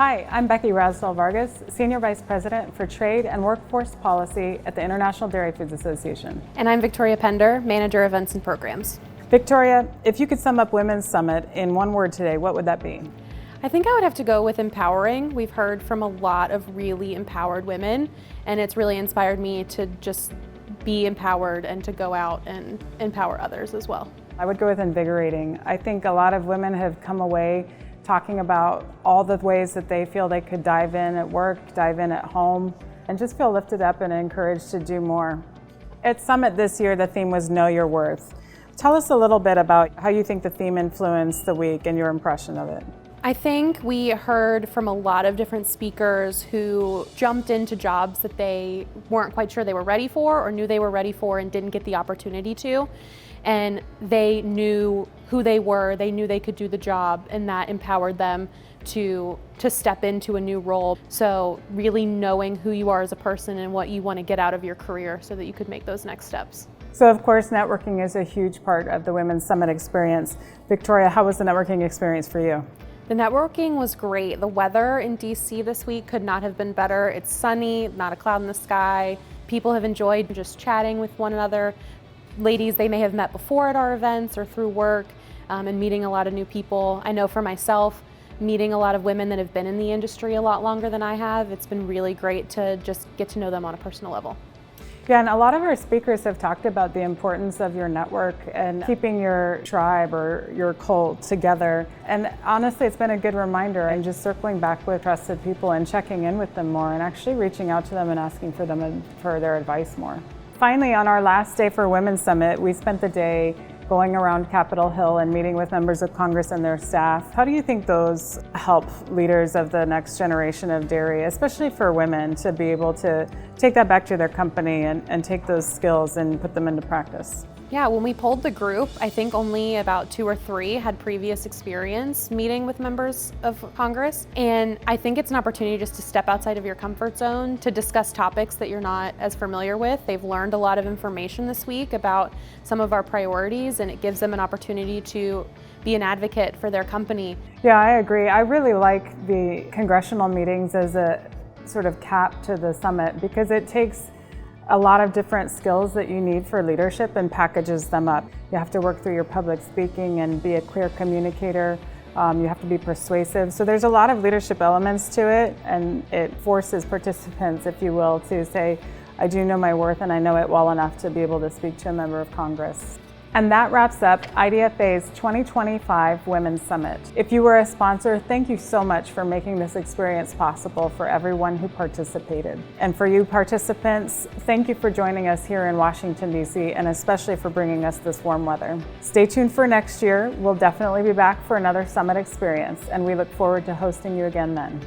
Hi, I'm Becky Rasdell Vargas, Senior Vice President for Trade and Workforce Policy at the International Dairy Foods Association. And I'm Victoria Pender, Manager Events and Programs. Victoria, if you could sum up Women's Summit in one word today, what would that be? I think I would have to go with empowering. We've heard from a lot of really empowered women, and it's really inspired me to just be empowered and to go out and empower others as well. I would go with invigorating. I think a lot of women have come away talking about all the ways that they feel they could dive in at work, dive in at home, and just feel lifted up and encouraged to do more. At Summit this year, the theme was Know Your Worth. Tell us a little bit about how you think the theme influenced the week and your impression of it. I think we heard from a lot of different speakers who jumped into jobs that they weren't quite sure they were ready for or knew they were ready for and didn't get the opportunity to. And they knew who they were, they knew they could do the job, and that empowered them to step into a new role. So really knowing who you are as a person and what you want to get out of your career so that you could make those next steps. So of course, networking is a huge part of the Women's Summit experience. Victoria, how was the networking experience for you? The networking was great. The weather in DC this week could not have been better. It's sunny, not a cloud in the sky. People have enjoyed just chatting with one another. Ladies they may have met before at our events or through work, and meeting a lot of new people. I know for myself, meeting a lot of women that have been in the industry a lot longer than I have, it's been really great to just get to know them on a personal level. Yeah, and a lot of our speakers have talked about the importance of your network and keeping your tribe or your cult together. And honestly, it's been a good reminder and just circling back with trusted people and checking in with them more and actually reaching out to them and asking for them and for their advice more. Finally, on our last day for Women's Summit, we spent the day going around Capitol Hill and meeting with members of Congress and their staff. How do you think those help leaders of the next generation of dairy, especially for women, to be able to take that back to their company and take those skills and put them into practice? Yeah, when we polled the group, I think only about 2 or 3 had previous experience meeting with members of Congress. And I think it's an opportunity just to step outside of your comfort zone, to discuss topics that you're not as familiar with. They've learned a lot of information this week about some of our priorities, and it gives them an opportunity to be an advocate for their company. Yeah, I agree. I really like the congressional meetings as a sort of cap to the summit because it takes a lot of different skills that you need for leadership and packages them up. You have to work through your public speaking and be a clear communicator. You have to be persuasive. So there's a lot of leadership elements to it, and it forces participants, if you will, to say, I do know my worth and I know it well enough to be able to speak to a member of Congress. And that wraps up IDFA's 2025 Women's Summit. If you were a sponsor, thank you so much for making this experience possible for everyone who participated. And for you participants, thank you for joining us here in Washington, D.C., and especially for bringing us this warm weather. Stay tuned for next year. We'll definitely be back for another Summit experience, and we look forward to hosting you again then.